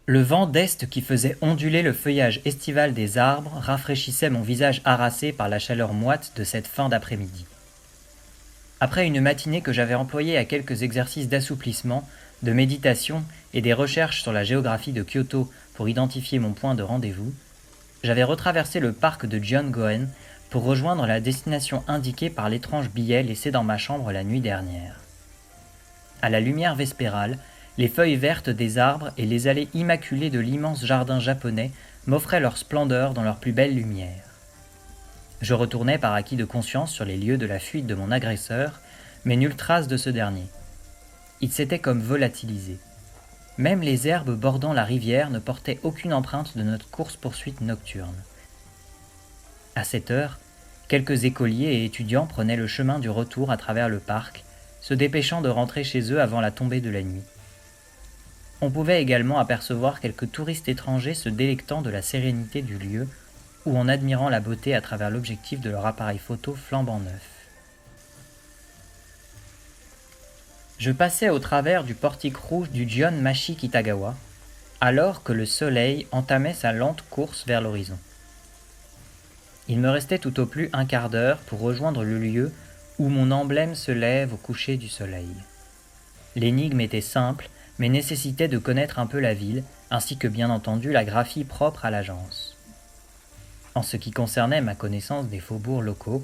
Le vent d'est qui faisait onduler le feuillage estival des arbres rafraîchissait mon visage harassé par la chaleur moite de cette fin d'après-midi. Après une matinée que j'avais employée à quelques exercices d'assouplissement, de méditation et des recherches sur la géographie de Kyoto pour identifier mon point de rendez-vous, j'avais retraversé le parc de Jiangoen pour rejoindre la destination indiquée par l'étrange billet laissé dans ma chambre la nuit dernière. À la lumière vespérale, les feuilles vertes des arbres et les allées immaculées de l'immense jardin japonais m'offraient leur splendeur dans leur plus belle lumière. Je retournais par acquis de conscience sur les lieux de la fuite de mon agresseur, mais nulle trace de ce dernier. Il s'était comme volatilisé. Même les herbes bordant la rivière ne portaient aucune empreinte de notre course-poursuite nocturne. À cette heure, quelques écoliers et étudiants prenaient le chemin du retour à travers le parc, se dépêchant de rentrer chez eux avant la tombée de la nuit. On pouvait également apercevoir quelques touristes étrangers se délectant de la sérénité du lieu ou en admirant la beauté à travers l'objectif de leur appareil photo flambant neuf. Je passais au travers du portique rouge du Gion Machi Kitagawa, alors que le soleil entamait sa lente course vers l'horizon. Il me restait tout au plus un quart d'heure pour rejoindre le lieu où mon emblème se lève au coucher du soleil. L'énigme était simple, mais nécessitait de connaître un peu la ville, ainsi que bien entendu la graphie propre à l'agence. En ce qui concernait ma connaissance des faubourgs locaux,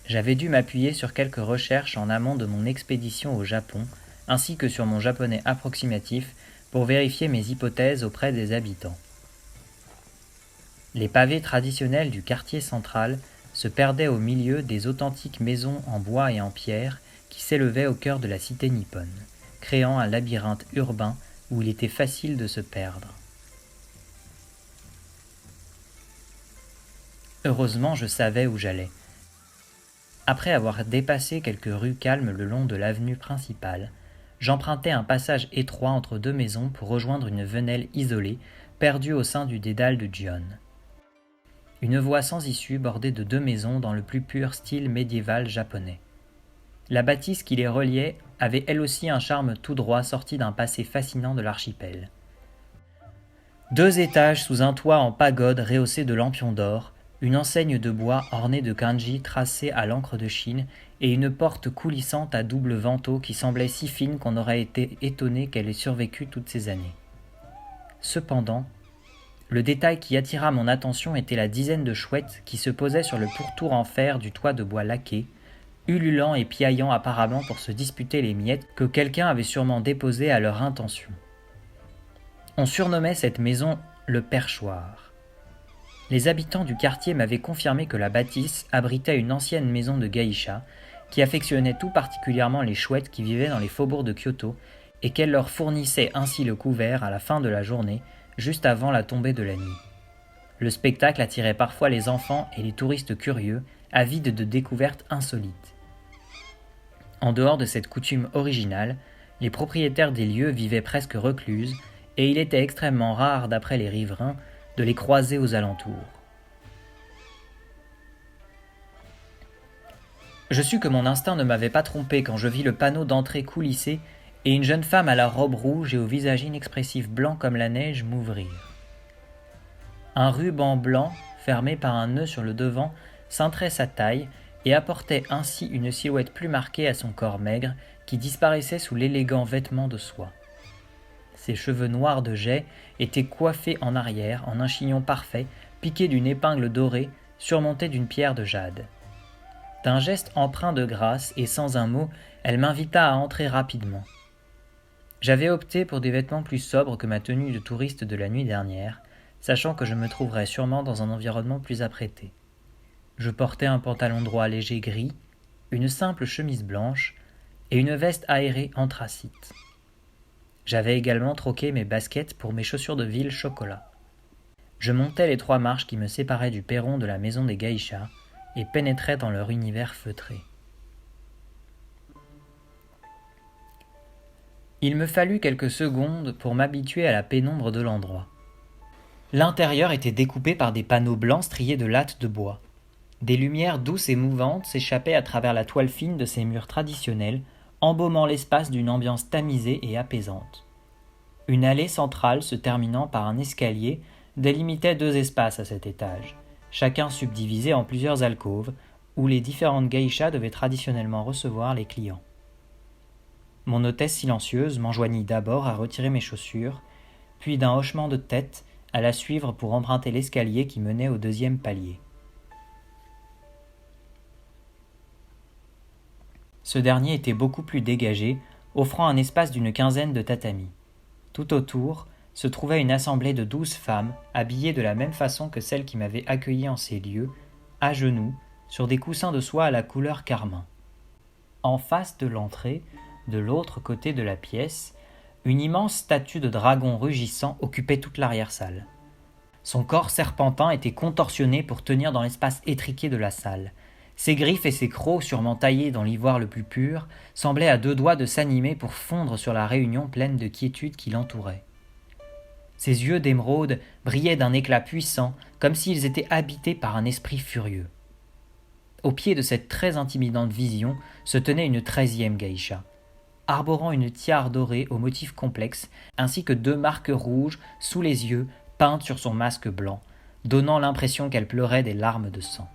j'avais dû m'appuyer sur quelques recherches en amont de mon expédition au Japon, ainsi que sur mon japonais approximatif pour vérifier mes hypothèses auprès des habitants. Les pavés traditionnels du quartier central se perdaient au milieu des authentiques maisons en bois et en pierre qui s'élevaient au cœur de la cité nippone, créant un labyrinthe urbain où il était facile de se perdre. Heureusement, je savais où j'allais. Après avoir dépassé quelques rues calmes le long de l'avenue principale, j'empruntai un passage étroit entre deux maisons pour rejoindre une venelle isolée, perdue au sein du dédale de Gion. Une voie sans issue bordée de deux maisons dans le plus pur style médiéval japonais. La bâtisse qui les reliait avait elle aussi un charme tout droit sorti d'un passé fascinant de l'archipel. 2 étages sous un toit en pagode rehaussé de lampions d'or, une enseigne de bois ornée de kanji tracés à l'encre de Chine et une porte coulissante à double vantaux qui semblait si fine qu'on aurait été étonné qu'elle ait survécu toutes ces années. Cependant, le détail qui attira mon attention était la dizaine de chouettes qui se posaient sur le pourtour en fer du toit de bois laqué, ululant et piaillant apparemment pour se disputer les miettes que quelqu'un avait sûrement déposées à leur intention. On surnommait cette maison le perchoir. Les habitants du quartier m'avaient confirmé que la bâtisse abritait une ancienne maison de geisha qui affectionnait tout particulièrement les chouettes qui vivaient dans les faubourgs de Kyoto et qu'elle leur fournissait ainsi le couvert à la fin de la journée, juste avant la tombée de la nuit. Le spectacle attirait parfois les enfants et les touristes curieux, avides de découvertes insolites. En dehors de cette coutume originale, les propriétaires des lieux vivaient presque recluses et il était extrêmement rare, d'après les riverains, de les croiser aux alentours. Je sus que mon instinct ne m'avait pas trompé quand je vis le panneau d'entrée coulisser et une jeune femme à la robe rouge et au visage inexpressif blanc comme la neige m'ouvrir. Un ruban blanc, fermé par un nœud sur le devant, cintrait sa taille et apportait ainsi une silhouette plus marquée à son corps maigre qui disparaissait sous l'élégant vêtement de soie. Ses cheveux noirs de jais étaient coiffés en arrière en un chignon parfait, piqué d'une épingle dorée, surmontée d'une pierre de jade. D'un geste empreint de grâce et sans un mot, elle m'invita à entrer rapidement. J'avais opté pour des vêtements plus sobres que ma tenue de touriste de la nuit dernière, sachant que je me trouverais sûrement dans un environnement plus apprêté. Je portais un pantalon droit léger gris, une simple chemise blanche et une veste aérée anthracite. J'avais également troqué mes baskets pour mes chaussures de ville chocolat. Je montais les 3 marches qui me séparaient du perron de la maison des geishas et pénétrais dans leur univers feutré. Il me fallut quelques secondes pour m'habituer à la pénombre de l'endroit. L'intérieur était découpé par des panneaux blancs striés de lattes de bois. Des lumières douces et mouvantes s'échappaient à travers la toile fine de ces murs traditionnels, embaumant l'espace d'une ambiance tamisée et apaisante. Une allée centrale se terminant par un escalier délimitait 2 espaces à cet étage, chacun subdivisé en plusieurs alcôves, où les différentes geishas devaient traditionnellement recevoir les clients. Mon hôtesse silencieuse m'enjoignit d'abord à retirer mes chaussures, puis d'un hochement de tête à la suivre pour emprunter l'escalier qui menait au 2e palier. Ce dernier était beaucoup plus dégagé, offrant un espace d'une quinzaine de tatamis. Tout autour se trouvait une assemblée de 12 femmes, habillées de la même façon que celles qui m'avaient accueilli en ces lieux, à genoux, sur des coussins de soie à la couleur carmin. En face de l'entrée, de l'autre côté de la pièce, une immense statue de dragon rugissant occupait toute l'arrière-salle. Son corps serpentin était contorsionné pour tenir dans l'espace étriqué de la salle. Ses griffes et ses crocs, sûrement taillés dans l'ivoire le plus pur, semblaient à 2 doigts de s'animer pour fondre sur la réunion pleine de quiétude qui l'entourait. Ses yeux d'émeraude brillaient d'un éclat puissant, comme s'ils étaient habités par un esprit furieux. Au pied de cette très intimidante vision se tenait une 13e geisha, arborant une tiare dorée au motif complexe, ainsi que 2 marques rouges sous les yeux peintes sur son masque blanc, donnant l'impression qu'elle pleurait des larmes de sang.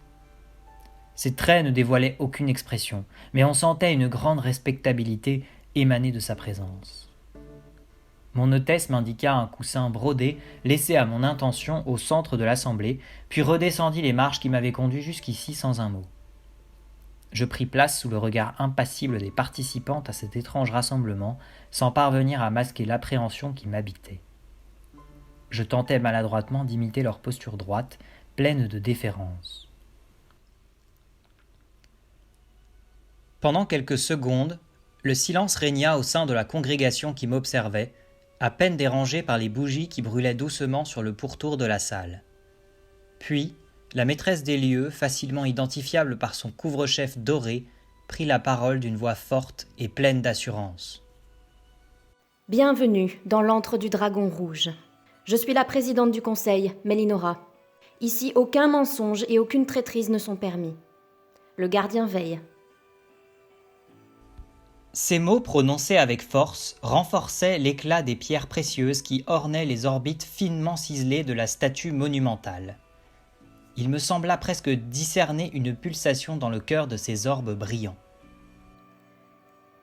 Ses traits ne dévoilaient aucune expression, mais on sentait une grande respectabilité émaner de sa présence. Mon hôtesse m'indiqua un coussin brodé laissé à mon intention au centre de l'assemblée, puis redescendit les marches qui m'avaient conduit jusqu'ici sans un mot. Je pris place sous le regard impassible des participantes à cet étrange rassemblement, sans parvenir à masquer l'appréhension qui m'habitait. Je tentais maladroitement d'imiter leur posture droite, pleine de déférence. Pendant quelques secondes, le silence régna au sein de la congrégation qui m'observait, à peine dérangée par les bougies qui brûlaient doucement sur le pourtour de la salle. Puis, la maîtresse des lieux, facilement identifiable par son couvre-chef doré, prit la parole d'une voix forte et pleine d'assurance. Bienvenue dans l'antre du Dragon Rouge. Je suis la présidente du conseil, Melinora. Ici, aucun mensonge et aucune traîtrise ne sont permis. Le gardien veille. Ces mots prononcés avec force renforçaient l'éclat des pierres précieuses qui ornaient les orbites finement ciselées de la statue monumentale. Il me sembla presque discerner une pulsation dans le cœur de ces orbes brillants.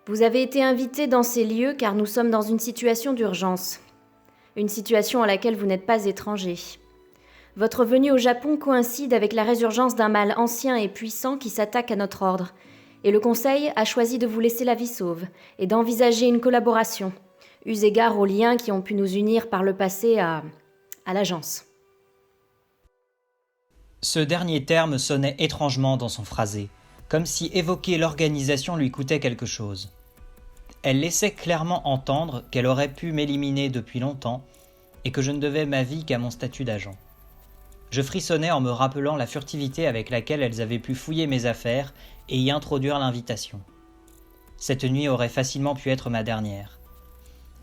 Vous avez été invité dans ces lieux car nous sommes dans une situation d'urgence. Une situation à laquelle vous n'êtes pas étranger. Votre venue au Japon coïncide avec la résurgence d'un mal ancien et puissant qui s'attaque à notre ordre. Et le Conseil a choisi de vous laisser la vie sauve et d'envisager une collaboration, eu égard aux liens qui ont pu nous unir par le passé à l'agence. Ce dernier terme sonnait étrangement dans son phrasé, comme si évoquer l'organisation lui coûtait quelque chose. Elle laissait clairement entendre qu'elle aurait pu m'éliminer depuis longtemps et que je ne devais ma vie qu'à mon statut d'agent. Je frissonnais en me rappelant la furtivité avec laquelle elles avaient pu fouiller mes affaires et y introduire l'invitation. Cette nuit aurait facilement pu être ma dernière.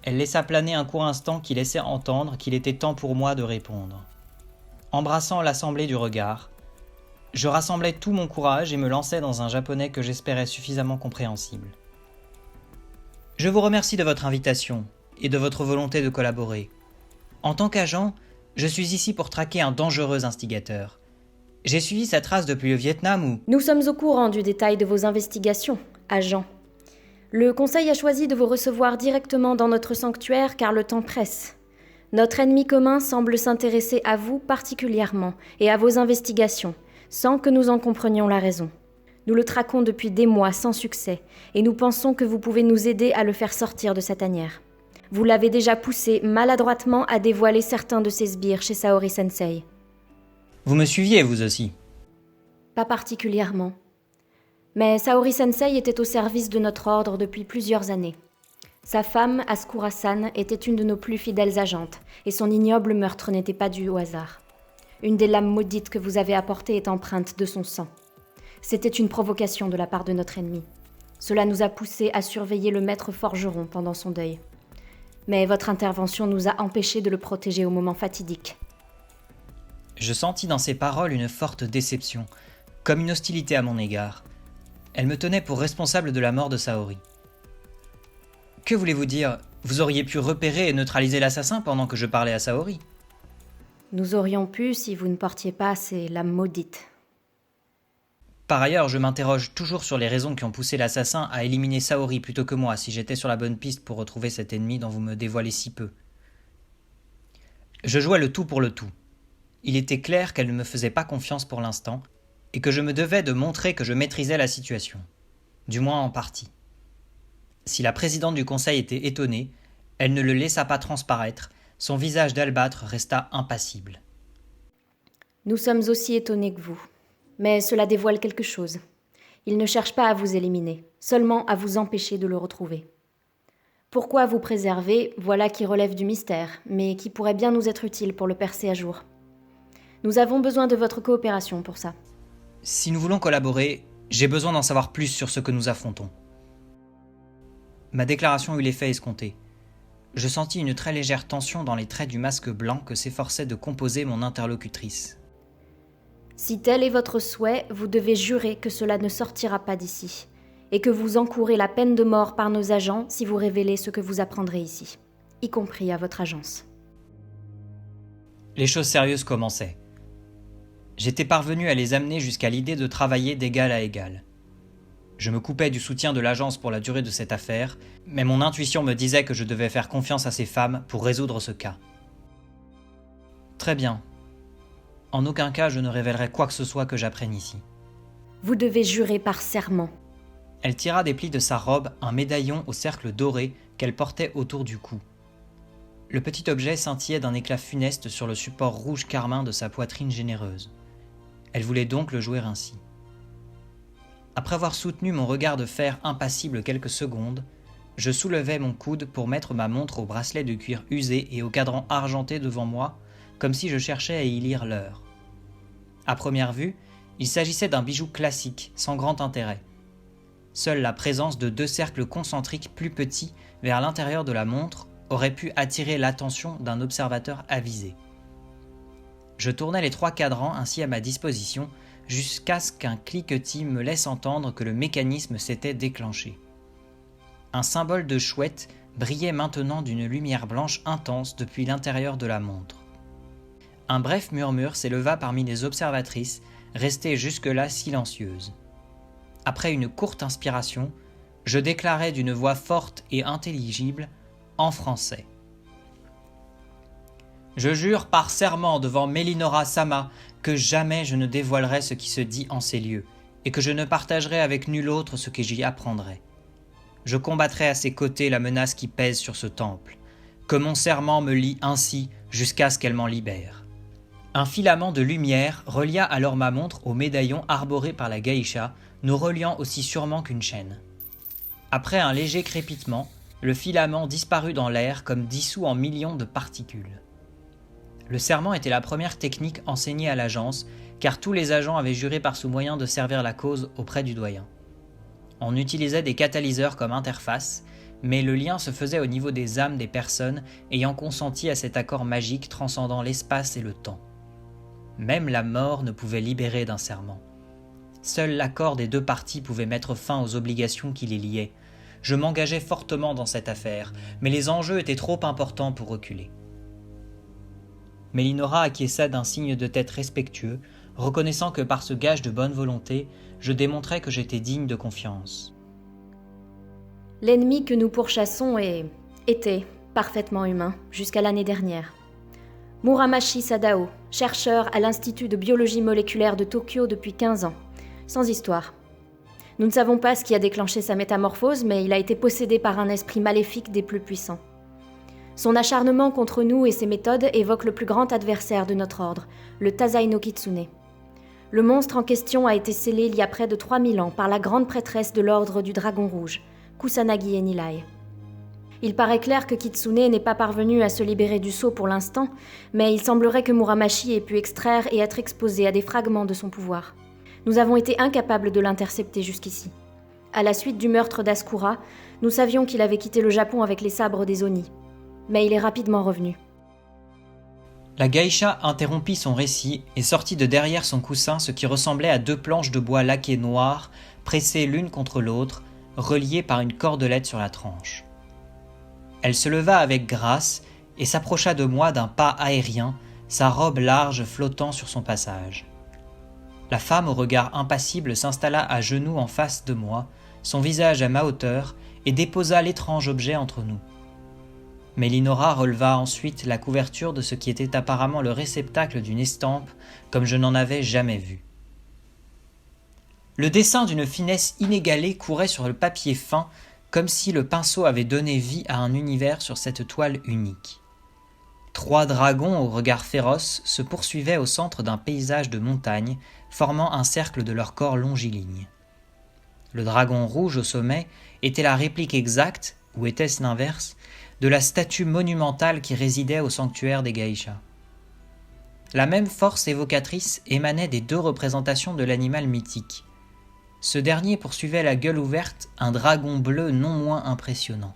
Elle laissa planer un court instant qui laissait entendre qu'il était temps pour moi de répondre. Embrassant l'assemblée du regard, je rassemblais tout mon courage et me lançai dans un japonais que j'espérais suffisamment compréhensible. Je vous remercie de votre invitation et de votre volonté de collaborer. En tant qu'agent, je suis ici pour traquer un dangereux instigateur. J'ai suivi sa trace depuis le Vietnam où... Nous sommes au courant du détail de vos investigations, agent. Le Conseil a choisi de vous recevoir directement dans notre sanctuaire car le temps presse. Notre ennemi commun semble s'intéresser à vous particulièrement et à vos investigations, sans que nous en comprenions la raison. Nous le traquons depuis des mois sans succès, et nous pensons que vous pouvez nous aider à le faire sortir de sa tanière. Vous l'avez déjà poussé maladroitement à dévoiler certains de ses sbires chez Saori-sensei. Vous me suiviez, vous aussi? Pas particulièrement. Mais Saori-sensei était au service de notre ordre depuis plusieurs années. Sa femme, Asakura-san, était une de nos plus fidèles agentes, et son ignoble meurtre n'était pas dû au hasard. Une des lames maudites que vous avez apportées est empreinte de son sang. C'était une provocation de la part de notre ennemi. Cela nous a poussés à surveiller le maître forgeron pendant son deuil. Mais votre intervention nous a empêchés de le protéger au moment fatidique. Je sentis dans ses paroles une forte déception, comme une hostilité à mon égard. Elle me tenait pour responsable de la mort de Saori. Que voulez-vous dire? Vous auriez pu repérer et neutraliser l'assassin pendant que je parlais à Saori. Nous aurions pu si vous ne portiez pas ces lames maudites. Par ailleurs, je m'interroge toujours sur les raisons qui ont poussé l'assassin à éliminer Saori plutôt que moi, si j'étais sur la bonne piste pour retrouver cet ennemi dont vous me dévoilez si peu. Je jouais le tout pour le tout. Il était clair qu'elle ne me faisait pas confiance pour l'instant, et que je me devais de montrer que je maîtrisais la situation. Du moins en partie. Si la présidente du conseil était étonnée, elle ne le laissa pas transparaître, son visage d'albâtre resta impassible. Nous sommes aussi étonnés que vous. Mais cela dévoile quelque chose. Il ne cherche pas à vous éliminer, seulement à vous empêcher de le retrouver. Pourquoi vous préserver, voilà qui relève du mystère, mais qui pourrait bien nous être utile pour le percer à jour. Nous avons besoin de votre coopération pour ça. Si nous voulons collaborer, j'ai besoin d'en savoir plus sur ce que nous affrontons. Ma déclaration eut l'effet escompté. Je sentis une très légère tension dans les traits du masque blanc que s'efforçait de composer mon interlocutrice. Si tel est votre souhait, vous devez jurer que cela ne sortira pas d'ici, et que vous encourez la peine de mort par nos agents si vous révélez ce que vous apprendrez ici, y compris à votre agence. Les choses sérieuses commençaient. J'étais parvenu à les amener jusqu'à l'idée de travailler d'égal à égal. Je me coupais du soutien de l'agence pour la durée de cette affaire, mais mon intuition me disait que je devais faire confiance à ces femmes pour résoudre ce cas. Très bien. En aucun cas je ne révélerai quoi que ce soit que j'apprenne ici. Vous devez jurer par serment. Elle tira des plis de sa robe un médaillon au cercle doré qu'elle portait autour du cou. Le petit objet scintillait d'un éclat funeste sur le support rouge carmin de sa poitrine généreuse. Elle voulait donc le jouer ainsi. Après avoir soutenu mon regard de fer impassible quelques secondes, je soulevai mon coude pour mettre ma montre au bracelet de cuir usé et au cadran argenté devant moi, comme si je cherchais à y lire l'heure. À première vue, il s'agissait d'un bijou classique, sans grand intérêt. Seule la présence de 2 cercles concentriques plus petits vers l'intérieur de la montre aurait pu attirer l'attention d'un observateur avisé. Je tournais les 3 cadrans ainsi à ma disposition jusqu'à ce qu'un cliquetis me laisse entendre que le mécanisme s'était déclenché. Un symbole de chouette brillait maintenant d'une lumière blanche intense depuis l'intérieur de la montre. Un bref murmure s'éleva parmi les observatrices, restées jusque-là silencieuses. Après une courte inspiration, je déclarai d'une voix forte et intelligible, en français. Je jure par serment devant Melinora Sama que jamais je ne dévoilerai ce qui se dit en ces lieux, et que je ne partagerai avec nul autre ce que j'y apprendrai. Je combattrai à ses côtés la menace qui pèse sur ce temple. Que mon serment me lie ainsi jusqu'à ce qu'elle m'en libère. Un filament de lumière relia alors ma montre au médaillon arboré par la geisha, nous reliant aussi sûrement qu'une chaîne. Après un léger crépitement, le filament disparut dans l'air comme dissous en millions de particules. Le serment était la première technique enseignée à l'agence, car tous les agents avaient juré par ce moyen de servir la cause auprès du doyen. On utilisait des catalyseurs comme interface, mais le lien se faisait au niveau des âmes des personnes ayant consenti à cet accord magique transcendant l'espace et le temps. Même la mort ne pouvait libérer d'un serment. Seul l'accord des 2 parties pouvait mettre fin aux obligations qui les liaient. Je m'engageais fortement dans cette affaire, mais les enjeux étaient trop importants pour reculer. Melinora acquiesça d'un signe de tête respectueux, reconnaissant que par ce gage de bonne volonté, je démontrais que j'étais digne de confiance. L'ennemi que nous pourchassons était parfaitement humain, jusqu'à l'année dernière. Muramashi Sadao, chercheur à l'Institut de biologie moléculaire de Tokyo depuis 15 ans. Sans histoire. Nous ne savons pas ce qui a déclenché sa métamorphose, mais il a été possédé par un esprit maléfique des plus puissants. Son acharnement contre nous et ses méthodes évoquent le plus grand adversaire de notre ordre, le Tazai no Kitsune. Le monstre en question a été scellé il y a près de 3000 ans par la grande prêtresse de l'ordre du Dragon Rouge, Kusanagi Enilai. Il paraît clair que Kitsune n'est pas parvenu à se libérer du sceau pour l'instant, mais il semblerait que Muramashi ait pu extraire et être exposé à des fragments de son pouvoir. Nous avons été incapables de l'intercepter jusqu'ici. À la suite du meurtre d'Asakura, nous savions qu'il avait quitté le Japon avec les sabres des Oni. Mais il est rapidement revenu. La geisha interrompit son récit et sortit de derrière son coussin ce qui ressemblait à 2 planches de bois laquées noires, pressées l'une contre l'autre, reliées par une cordelette sur la tranche. Elle se leva avec grâce et s'approcha de moi d'un pas aérien, sa robe large flottant sur son passage. La femme au regard impassible s'installa à genoux en face de moi, son visage à ma hauteur, et déposa l'étrange objet entre nous. Mélinora releva ensuite la couverture de ce qui était apparemment le réceptacle d'une estampe comme je n'en avais jamais vu. Le dessin d'une finesse inégalée courait sur le papier fin, comme si le pinceau avait donné vie à un univers sur cette toile unique. 3 dragons au regard féroce se poursuivaient au centre d'un paysage de montagnes, formant un cercle de leur corps longiligne. Le dragon rouge au sommet était la réplique exacte, ou était-ce l'inverse, de la statue monumentale qui résidait au sanctuaire des geishas. La même force évocatrice émanait des 2 représentations de l'animal mythique. Ce dernier poursuivait la gueule ouverte un dragon bleu non moins impressionnant.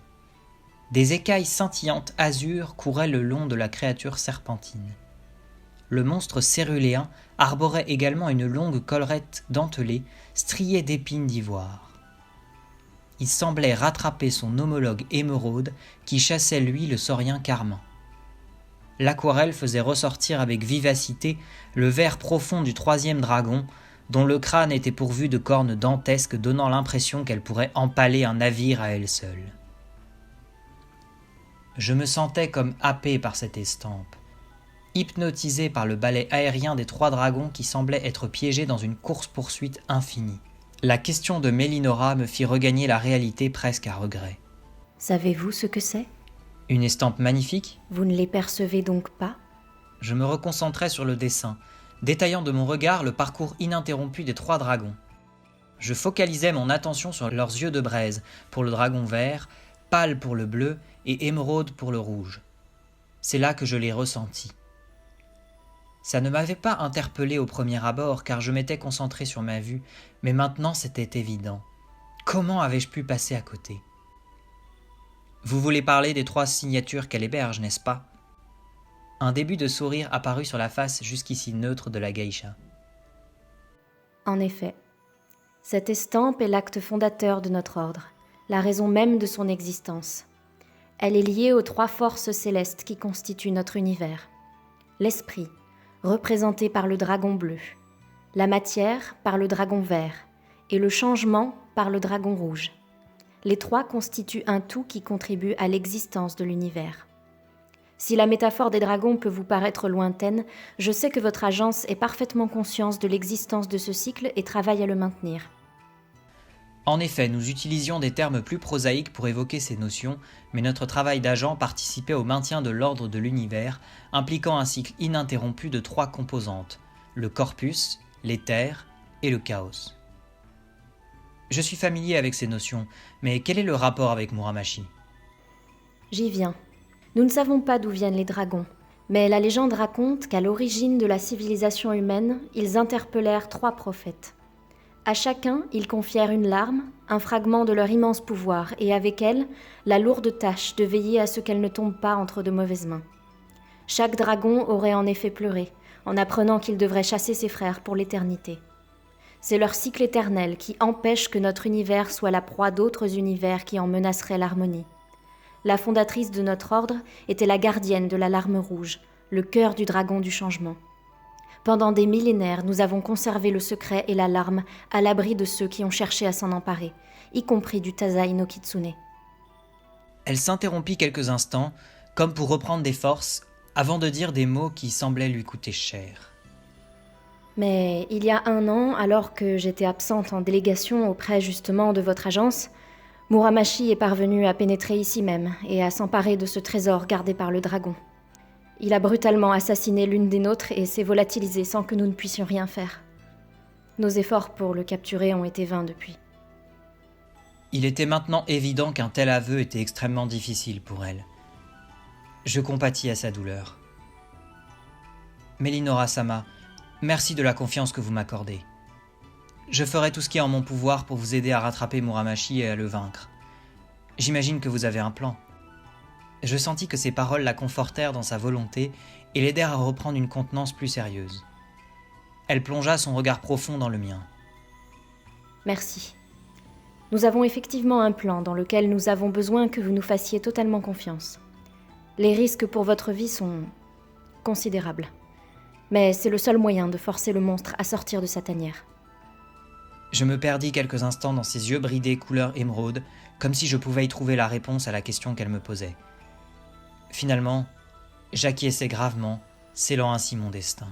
Des écailles scintillantes azur couraient le long de la créature serpentine. Le monstre céruléen arborait également une longue collerette dentelée, striée d'épines d'ivoire. Il semblait rattraper son homologue émeraude qui chassait lui le saurien carmin. L'aquarelle faisait ressortir avec vivacité le vert profond du 3e dragon, dont le crâne était pourvu de cornes dantesques donnant l'impression qu'elle pourrait empaler un navire à elle seule. Je me sentais comme happé par cette estampe, hypnotisé par le balai aérien des 3 dragons qui semblaient être piégés dans une course-poursuite infinie. La question de Mélinora me fit regagner la réalité presque à regret. « Savez-vous ce que c'est ? Une estampe magnifique ? Vous ne les percevez donc pas ? » Je me reconcentrais sur le dessin, détaillant de mon regard le parcours ininterrompu des 3 dragons. Je focalisais mon attention sur leurs yeux de braise pour le dragon vert, pâle pour le bleu et émeraude pour le rouge. C'est là que je les ressentis. Ça ne m'avait pas interpellé au premier abord car je m'étais concentré sur ma vue, mais maintenant c'était évident. Comment avais-je pu passer à côté ? Vous voulez parler des 3 signatures qu'elle héberge, n'est-ce pas ? Un début de sourire apparut sur la face jusqu'ici neutre de la geisha. En effet, cette estampe est l'acte fondateur de notre ordre, la raison même de son existence. Elle est liée aux 3 forces célestes qui constituent notre univers. L'esprit, représenté par le dragon bleu, la matière par le dragon vert et le changement par le dragon rouge. Les 3 constituent un tout qui contribue à l'existence de l'univers. Si la métaphore des dragons peut vous paraître lointaine, je sais que votre agence est parfaitement consciente de l'existence de ce cycle et travaille à le maintenir. En effet, nous utilisions des termes plus prosaïques pour évoquer ces notions, mais notre travail d'agent participait au maintien de l'ordre de l'univers, impliquant un cycle ininterrompu de 3 composantes, le corpus, l'éther et le chaos. Je suis familier avec ces notions, mais quel est le rapport avec Muramaki ? J'y viens. Nous ne savons pas d'où viennent les dragons, mais la légende raconte qu'à l'origine de la civilisation humaine, ils interpellèrent 3 prophètes. À chacun, ils confièrent une larme, un fragment de leur immense pouvoir, et avec elle, la lourde tâche de veiller à ce qu'elle ne tombe pas entre de mauvaises mains. Chaque dragon aurait en effet pleuré, en apprenant qu'il devrait chasser ses frères pour l'éternité. C'est leur cycle éternel qui empêche que notre univers soit la proie d'autres univers qui en menaceraient l'harmonie. La fondatrice de notre ordre était la gardienne de la larme rouge, le cœur du dragon du changement. Pendant des millénaires, nous avons conservé le secret et la larme à l'abri de ceux qui ont cherché à s'en emparer, y compris du Tazai no Kitsune. Elle s'interrompit quelques instants, comme pour reprendre des forces, avant de dire des mots qui semblaient lui coûter cher. Mais il y a 1 an, alors que j'étais absente en délégation auprès justement de votre agence, Muramaki est parvenu à pénétrer ici même et à s'emparer de ce trésor gardé par le dragon. Il a brutalement assassiné l'une des nôtres et s'est volatilisé sans que nous ne puissions rien faire. Nos efforts pour le capturer ont été vains depuis. Il était maintenant évident qu'un tel aveu était extrêmement difficile pour elle. Je compatis à sa douleur. Mélinora-sama, merci de la confiance que vous m'accordez. Je ferai tout ce qui est en mon pouvoir pour vous aider à rattraper Muramaki et à le vaincre. J'imagine que vous avez un plan. Je sentis que ces paroles la confortèrent dans sa volonté et l'aidèrent à reprendre une contenance plus sérieuse. Elle plongea son regard profond dans le mien. Merci. Nous avons effectivement un plan dans lequel nous avons besoin que vous nous fassiez totalement confiance. Les risques pour votre vie sont considérables. Mais c'est le seul moyen de forcer le monstre à sortir de sa tanière. Je me perdis quelques instants dans ses yeux bridés couleur émeraude, comme si je pouvais y trouver la réponse à la question qu'elle me posait. Finalement, j'acquiesçai gravement, scellant ainsi mon destin.